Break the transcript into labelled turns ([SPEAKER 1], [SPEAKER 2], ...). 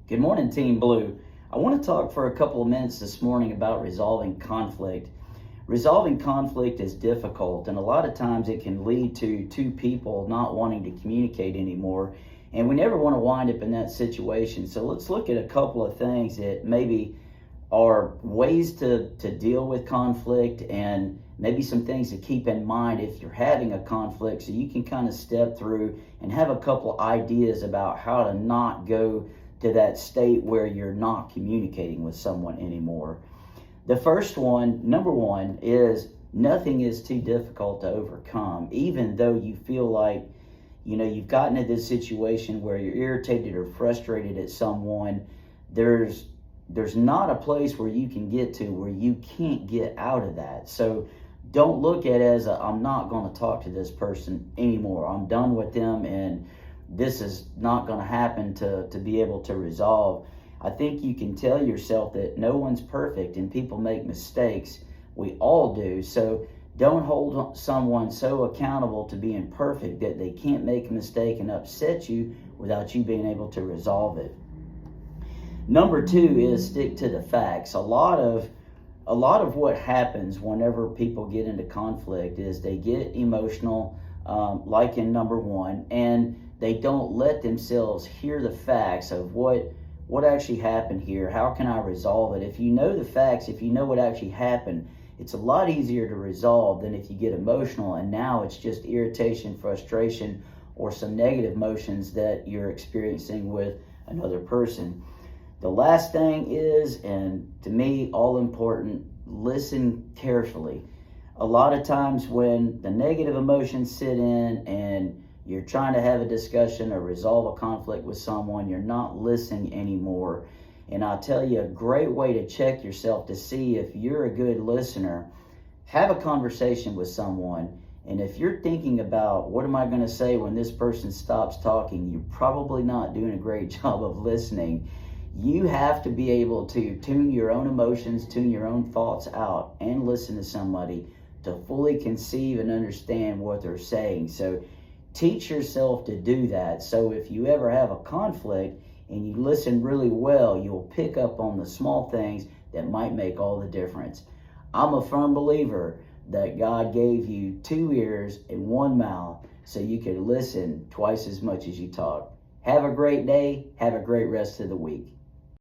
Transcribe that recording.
[SPEAKER 1] Good morning, Team Blue. I want to talk for a couple of minutes this morning about resolving conflict. Resolving conflict is difficult, and a lot of times it can lead to two people not wanting to communicate anymore, and we never want to wind up in that situation. So let's look at a couple of things that maybe are ways to deal with conflict, and maybe some things to keep in mind if you're having a conflict, so you can kind of step through and have a couple ideas about how to not go to that state where you're not communicating with someone anymore. The first one, number one, is nothing is too difficult to overcome. Even though you feel like, you've gotten into this situation where you're irritated or frustrated at someone, there's not a place where you can get to where you can't get out of that. So don't look at it as I'm not going to talk to this person anymore. I'm done with them, and this is not going to happen to be able to resolve. I think you can tell yourself that no one's perfect and people make mistakes. We all do. So don't hold someone so accountable to being perfect that they can't make a mistake and upset you without you being able to resolve it. Number two is stick to the facts. A lot of what happens whenever people get into conflict is they get emotional, like in number one, and they don't let themselves hear the facts of what actually happened here. How can I resolve it? If you know the facts, if you know what actually happened, it's a lot easier to resolve than if you get emotional and now it's just irritation, frustration, or some negative emotions that you're experiencing with another person. The last thing is, and to me, all important, listen carefully. A lot of times when the negative emotions sit in and you're trying to have a discussion or resolve a conflict with someone, you're not listening anymore. And I'll tell you a great way to check yourself to see if you're a good listener. Have a conversation with someone, and if you're thinking about what am I going to say when this person stops talking, you're probably not doing a great job of listening. You have to be able to tune your own emotions, tune your own thoughts out, and listen to somebody to fully conceive and understand what they're saying. So teach yourself to do that. So if you ever have a conflict and you listen really well, you'll pick up on the small things that might make all the difference. I'm a firm believer that God gave you 2 ears and 1 mouth so you can listen twice as much as you talk. Have a great day. Have a great rest of the week.